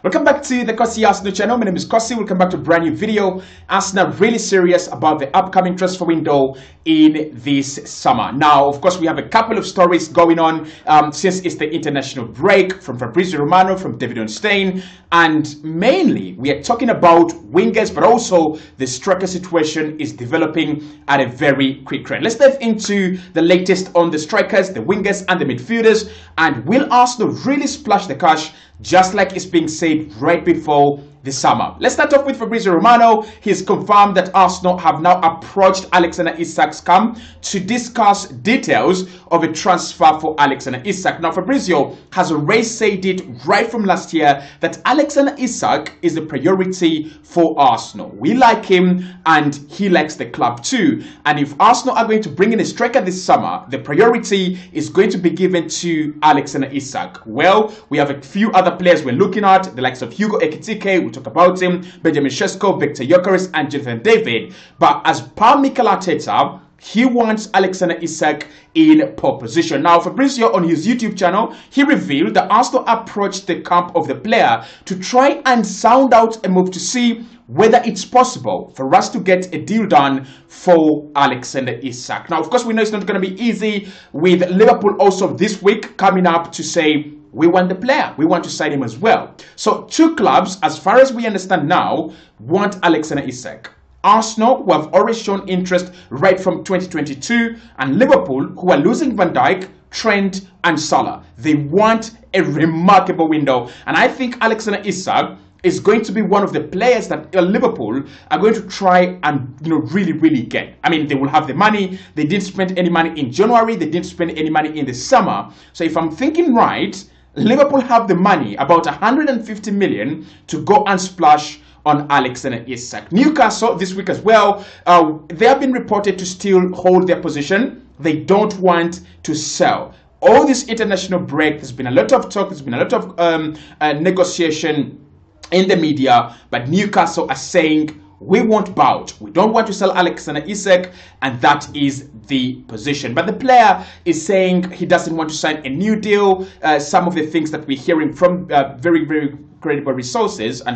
Welcome back to the Kosi Arsenal channel. My name is Kosi. Welcome back to a brand new video. Arsenal really serious about the upcoming transfer window in this summer. Now, of course, we have a couple of stories going on since it's the international break, from Fabrizio Romano, from David Ornstein, and mainly we are talking about wingers, but also the striker situation is developing at a very quick rate. Let's dive into the latest on the strikers, the wingers, and the midfielders. And will Arsenal really splash the cash, just like it's being said right before the summer? Let's start off with Fabrizio Romano. He's confirmed that Arsenal have now approached Alexander Isak's camp to discuss details of a transfer for Alexander Isak. Now, Fabrizio has already said it right from last year that Alexander Isak is a priority for Arsenal. We like him and he likes the club too. And if Arsenal are going to bring in a striker this summer, the priority is going to be given to Alexander Isak. Well, we have a few other players we're looking at, the likes of Hugo Ekitike, we'll talk about him, Benjamin Sesko, Victor Gyökeres, and Jonathan David. But as per Mikel Arteta, he wants Alexander Isak in pole position. Now, Fabrizio on his YouTube channel, he revealed that Arsenal approached the camp of the player to try and sound out a move to see whether it's possible for us to get a deal done for Alexander Isak. Now, of course, we know it's not going to be easy, with Liverpool also this week coming up to say, we want the player, we want to sign him as well. So two clubs, as far as we understand now, want Alexander Isak. Arsenal, who have already shown interest right from 2022, and Liverpool, who are losing Van Dijk, Trent, and Salah. They want a remarkable window, and I think Alexander Isak is going to be one of the players that Liverpool are going to try and really get. I mean, they will have the money. They didn't spend any money in January. They didn't spend any money in the summer. So if I'm thinking right, Liverpool have the money, about 150 million, to go and splash on Alexander Isak. Newcastle this week as well, they have been reported to still hold their position. They don't want to sell. All this international break, there's been a lot of talk, there's been a lot of negotiation in the media, but Newcastle are saying, we won't bow. We don't want to sell Alexander Isak, and that is the position. But the player is saying he doesn't want to sign a new deal. Some of the things that we're hearing from very credible sources are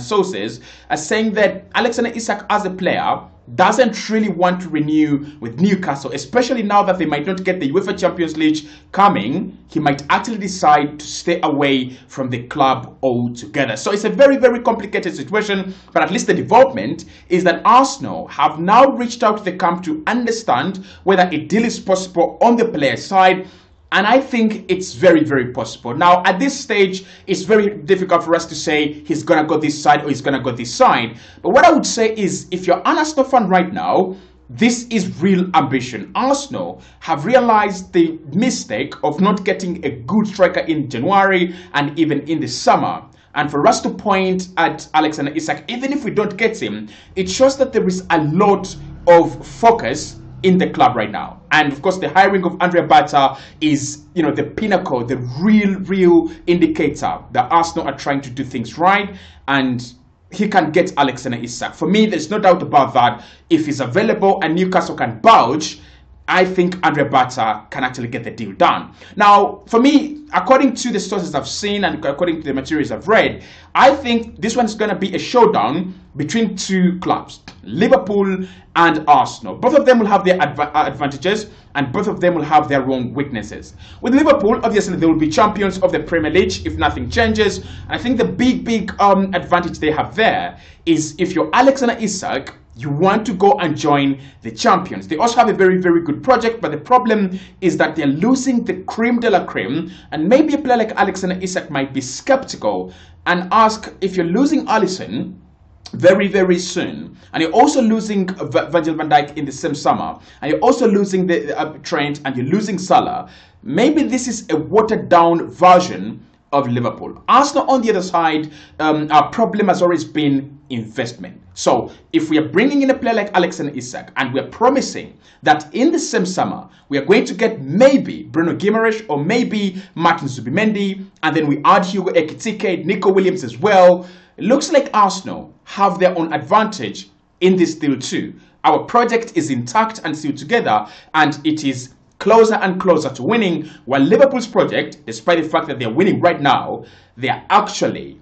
saying that Alexander Isak as a player doesn't really want to renew with Newcastle, especially now that they might not get the UEFA Champions League coming. He might actually decide to stay away from the club altogether. So it's a very complicated situation, but at least the development is that Arsenal have now reached out to the camp to understand whether a deal is possible on the player side. And I think it's very possible. Now, at this stage, it's very difficult for us to say he's going to go this side or he's going to go this side. But what I would say is, if you're an Arsenal fan right now, this is real ambition. Arsenal have realized the mistake of not getting a good striker in January and even in the summer. And for us to point at Alexander Isak, even if we don't get him, it shows that there is a lot of focus in the club right now. And of course, the hiring of Andrea Bata is, the pinnacle, the real indicator that Arsenal are trying to do things right, and he can get Alexander Isak. For me, there's no doubt about that. If he's available and Newcastle can vouch, I think Andrea Bata can actually get the deal done. Now, for me, according to the sources I've seen and according to the materials I've read, I think this one is going to be a showdown between two clubs, Liverpool and Arsenal. Both of them will have their advantages, and both of them will have their own weaknesses. With Liverpool, obviously, they will be champions of the Premier League if nothing changes. And I think the big advantage they have there is, if you're Alexander Isak, you want to go and join the champions. They also have a very good project, but the problem is that they're losing the creme de la creme, and maybe a player like Alexander Isak might be skeptical and ask, if you're losing Alisson very soon, and you're also losing Virgil van Dijk in the same summer, and you're also losing the Trent, and you're losing Salah, maybe this is a watered down version of Liverpool. Arsenal, on the other side, our problem has always been investment. So if we are bringing in a player like Alexander Isak, and we are promising that in the same summer we are going to get maybe Bruno Guimaraes or maybe Martin Zubimendi, and then we add Hugo Ekitike, Nico Williams as well, it looks like Arsenal have their own advantage in this deal too. Our project is intact and still together, and it is closer and closer to winning, while Liverpool's project, despite the fact that they're winning right now, they are actually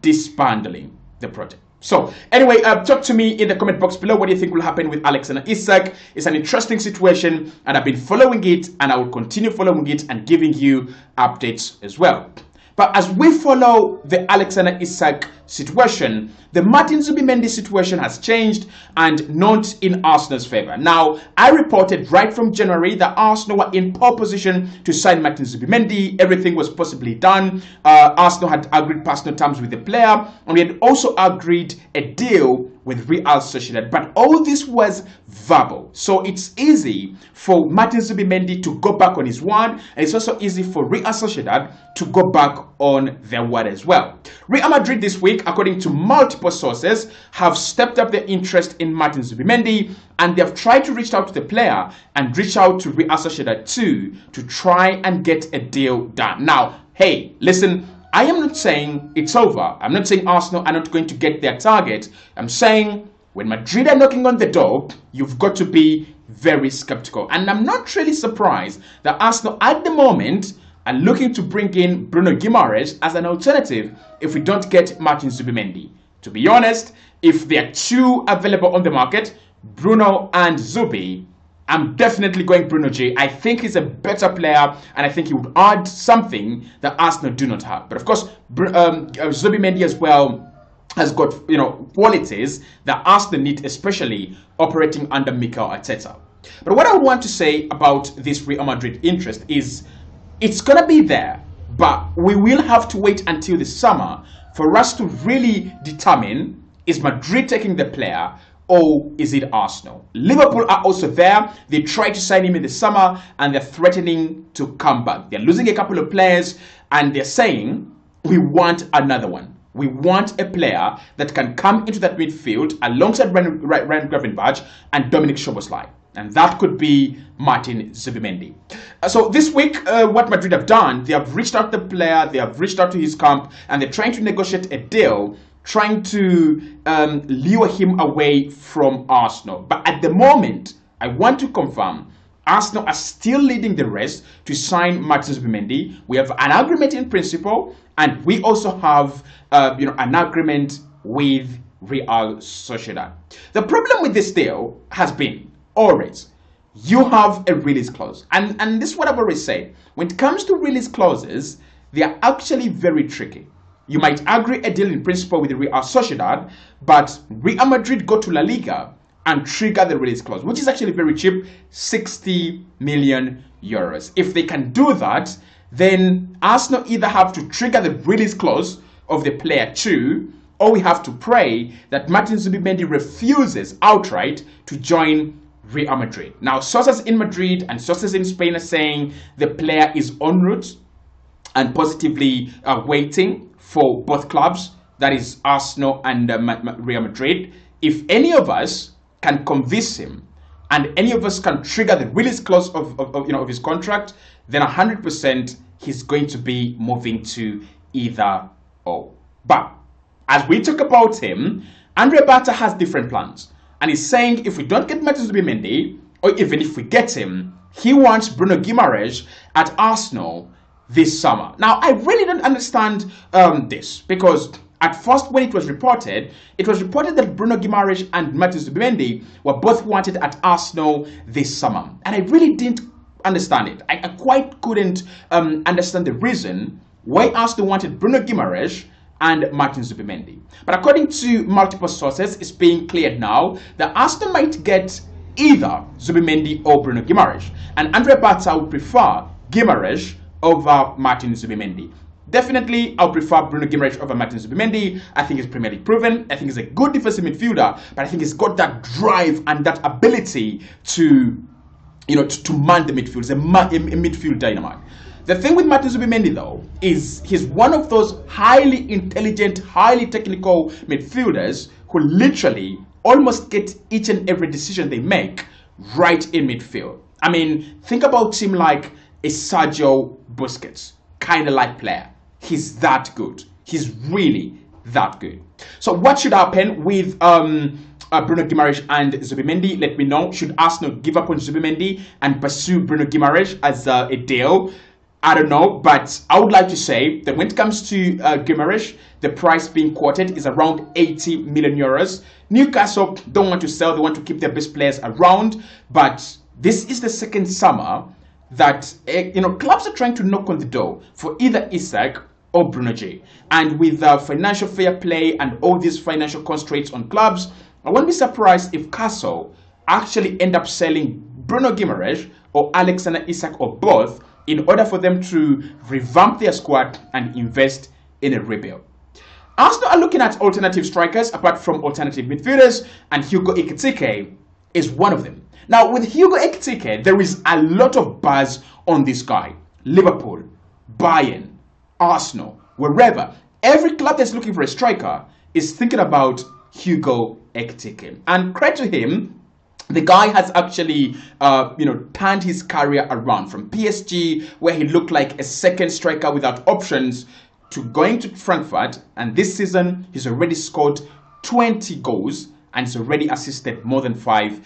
disbanding the project. So anyway, talk to me in the comment box below. What do you think will happen with Alexander Isak? It's an interesting situation, and I've been following it, and I will continue following it and giving you updates as well. But as we follow the Alexander Isak situation, the Martin Zubimendi situation has changed, and not in Arsenal's favor. Now, I reported right from January that Arsenal were in pole position to sign Martin Zubimendi. Everything was possibly done. Arsenal had agreed personal terms with the player, and we had also agreed a deal with Real Sociedad. But all this was verbal. So it's easy for Martin Zubimendi to go back on his word, and it's also easy for Real Sociedad to go back on their word as well. Real Madrid this week, according to multiple sources, have stepped up their interest in Martin Zubimendi, and they have tried to reach out to the player and reach out to Real Sociedad too to try and get a deal done. Now, hey, listen, I am not saying it's over. I'm not saying Arsenal are not going to get their target. I'm saying when Madrid are knocking on the door, you've got to be very skeptical. And I'm not really surprised that Arsenal at the moment are looking to bring in Bruno Guimaraes as an alternative if we don't get Martin Zubimendi. To be honest, if there are two available on the market, Bruno and Zubi, I'm definitely going Bruno J. I think he's a better player, and I think he would add something that Arsenal do not have. But of course, Zubimendi as well has got, qualities that Arsenal need, especially operating under Mikel Arteta. But what I would want to say about this Real Madrid interest is it's going to be there, but we will have to wait until the summer for us to really determine, is Madrid taking the player or is it Arsenal? Liverpool are also there. They tried to sign him in the summer and they're threatening to come back. They're losing a couple of players and they're saying, we want another one. We want a player that can come into that midfield alongside Ryan Gravenberch and Dominic Szoboszlai. And that could be Martin Zubimendi. So this week, what Madrid have done, they have reached out to the player, they have reached out to his camp, and they're trying to negotiate a deal, trying to lure him away from Arsenal. But at the moment, I want to confirm, Arsenal are still leading the race to sign Martin Zubimendi. We have an agreement in principle, and we also have an agreement with Real Sociedad. The problem with this deal has been, always, you have a release clause. And this is what I've always said. When it comes to release clauses, they are actually very tricky. You might agree a deal in principle with the Real Sociedad, but Real Madrid go to La Liga and trigger the release clause, which is actually very cheap, 60 million euros. If they can do that, then Arsenal either have to trigger the release clause of the player too, or we have to pray that Martin Zubimendi refuses outright to join Real Madrid. Now, sources in Madrid and sources in Spain are saying the player is en route and positively waiting for both clubs, that is Arsenal and Real Madrid. If any of us can convince him and any of us can trigger the release clause of his contract, then 100% he's going to be moving to either or. But as we talk about him, Andre Bata has different plans. And he's saying if we don't get Martin Zubimendi, or even if we get him, he wants Bruno Guimaraes at Arsenal this summer. Now, I really don't understand this, because at first when it was reported that Bruno Guimaraes and Martin Zubimendi were both wanted at Arsenal this summer. And I really didn't understand it. I quite couldn't understand the reason why Arsenal wanted Bruno Guimaraes and Martin Zubimendi. But according to multiple sources, it's being cleared now that Arsenal might get either Zubimendi or Bruno Guimaraes. And Andre Bata would prefer Guimaraes over Martin Zubimendi. Definitely, I'll prefer Bruno Guimaraes over Martin Zubimendi. I think he's Premier League proven. I think he's a good defensive midfielder, but I think he's got that drive and that ability to, to man the midfield. He's a midfield dynamite. The thing with Martin Zubimendi, though, is he's one of those highly intelligent, highly technical midfielders who literally almost get each and every decision they make right in midfield. I mean, think about him like a Sergio Busquets kind of like player. He's that good. He's really that good. So what should happen with Bruno Guimaraes and Zubimendi? Let me know. Should Arsenal give up on Zubimendi and pursue Bruno Guimaraes as a deal? I don't know, but I would like to say that when it comes to Guimaraes, the price being quoted is around 80 million euros. Newcastle don't want to sell, they want to keep their best players around, but this is the second summer that clubs are trying to knock on the door for either Isak or Bruno J. And with financial fair play and all these financial constraints on clubs, I won't be surprised if Castle actually end up selling Bruno Guimaraes or Alexander Isak or both in order for them to revamp their squad and invest in a rebuild. Arsenal are looking at alternative strikers apart from alternative midfielders, and Hugo Ekitike is one of them. Now, with Hugo Ekitike, there is a lot of buzz on this guy. Liverpool, Bayern, Arsenal, wherever. Every club that's looking for a striker is thinking about Hugo Ekitike. And credit to him, the guy has actually, turned his career around from PSG, where he looked like a second striker without options, to going to Frankfurt, and this season he's already scored 20 goals and he's already assisted more than 5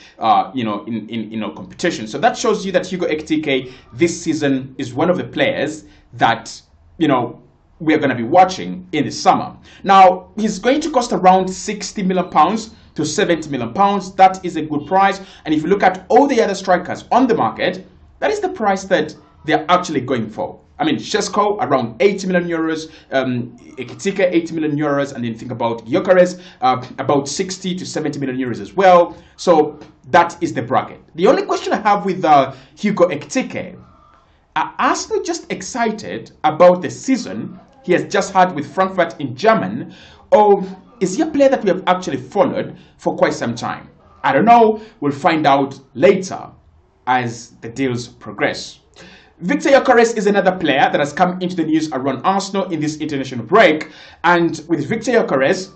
in competition. So that shows you that Hugo Ekitike this season is one of the players that we are going to be watching in the summer. Now, he's going to cost around 60 million pounds to 70 million pounds. That is a good price, and if you look at all the other strikers on the market, that is the price that they're actually going for. I mean, Šeško around 80 million euros, Ekitike 80 million euros, and then think about Gyökeres about 60 to 70 million euros as well. So that is the bracket. The only question I have with Hugo Ekitike, are Arsenal just excited about the season he has just had with Frankfurt in Germany, or is he a player that we have actually followed for quite some time? I don't know. We'll find out later as the deals progress. Victor Gyökeres is another player that has come into the news around Arsenal in this international break. And with Victor Gyökeres,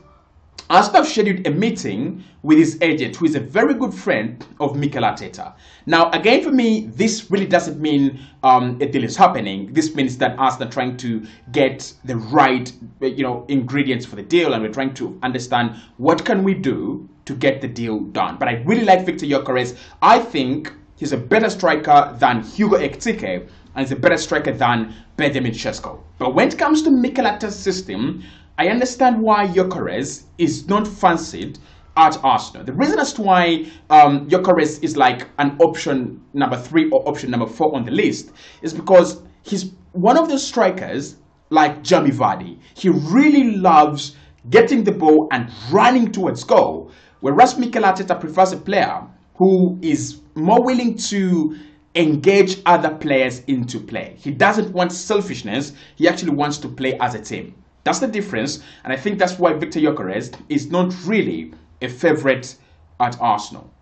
Arsenal have scheduled a meeting with his agent, who is a very good friend of Mikel Arteta. Now, again, for me, this really doesn't mean a deal is happening. This means that Arsenal are trying to get the right, ingredients for the deal, and we're trying to understand what can we do to get the deal done. But I really like Victor Gyökeres. I think he's a better striker than Hugo Ekitike, and he's a better striker than Benjamin Šeško. But when it comes to Mikel Arteta's system, I understand why Gyökeres is not fancied at Arsenal. The reason as to why Gyökeres is like an option number 3 or option number 4 on the list is because he's one of those strikers like Jamie Vardy. He really loves getting the ball and running towards goal, whereas Mikel Arteta prefers a player who is more willing to engage other players into play. He doesn't want selfishness. He actually wants to play as a team. That's the difference, and I think that's why Victor Gyökeres is not really a favorite at Arsenal.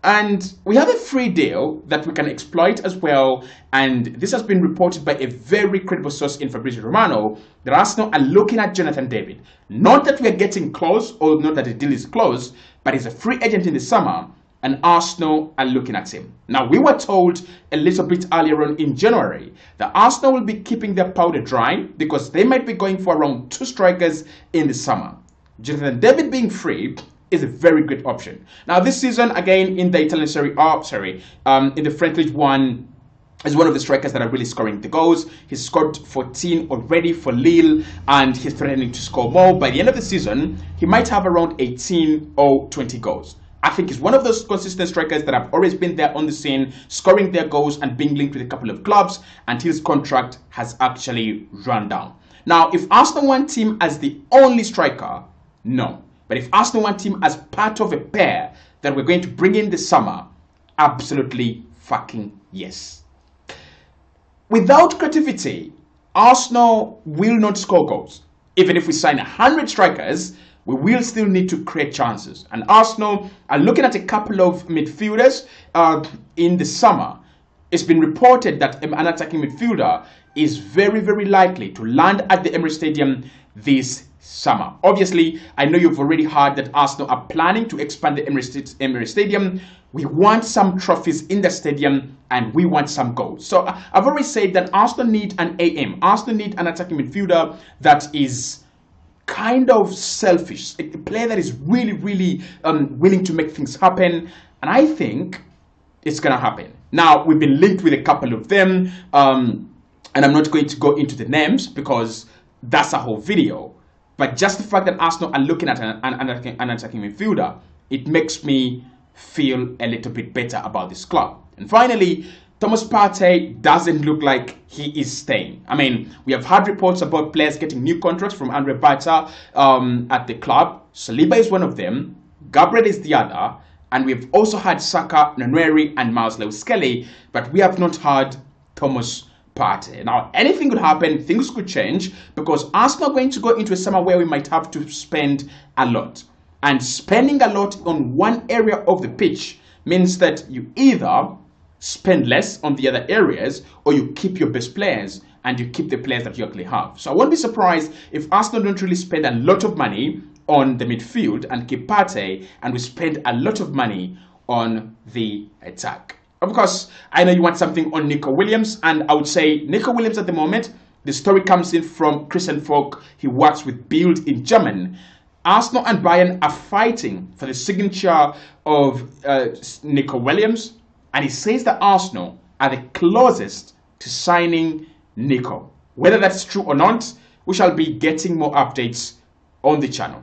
And we have a free deal that we can exploit as well, and this has been reported by a very credible source in Fabrizio Romano, that Arsenal are looking at Jonathan David. Not that we are getting close, or not that the deal is close, but he's a free agent in the summer, and Arsenal are looking at him. Now, we were told a little bit earlier on in January that Arsenal will be keeping their powder dry because they might be going for around 2 strikers in the summer. Jonathan David being free is a very good option. Now, this season, again, in the Italian Serie A, in the French League 1, is one of the strikers that are really scoring the goals. He's scored 14 already for Lille, and he's threatening to score more. By the end of the season, he might have around 18 or 20 goals. I think he's one of those consistent strikers that have always been there on the scene, scoring their goals and being linked with a couple of clubs until his contract has actually run down. Now, if Arsenal want him as the only striker, no. But if Arsenal want him as part of a pair that we're going to bring in this summer, absolutely fucking yes. Without creativity, Arsenal will not score goals. Even if we sign 100 strikers, we will still need to create chances. And Arsenal are looking at a couple of midfielders in the summer. It's been reported that an attacking midfielder is very, very likely to land at the Emirates Stadium this summer. Obviously, I know you've already heard that Arsenal are planning to expand the Emirates Stadium. We want some trophies in the stadium and we want some goals. So I've already said that Arsenal need an AM. Arsenal need an attacking midfielder that is kind of selfish, a player that is really, really willing to make things happen, and I think it's gonna happen. Now, we've been linked with a couple of them, and I'm not going to go into the names because that's a whole video, But just the fact that Arsenal are looking at an attacking midfielder, it makes me feel a little bit better about this club. And finally, Thomas Partey doesn't look like he is staying. I mean, we have had reports about players getting new contracts from Andre Bata at the club. Saliba is one of them. Gabriel is the other. And we've also had Saka, Nwaneri, and Miles Lewis-Kelly. But we have not had Thomas Partey. Now, anything could happen. Things could change. Because Arsenal are going to go into a summer where we might have to spend a lot. And spending a lot on one area of the pitch means that you either spend less on the other areas, or you keep your best players and you keep the players that you actually have. So I won't be surprised if Arsenal don't really spend a lot of money on the midfield and keep Partey, and we spend a lot of money on the attack. Of course, I know you want something on Nico Williams, and I would say Nico Williams at the moment, the story comes in from Christian Falk. He works with Bild in German. Arsenal and Bayern are fighting for the signature of Nico Williams, and he says that Arsenal are the closest to signing Nico. Whether that's true or not, we shall be getting more updates on the channel.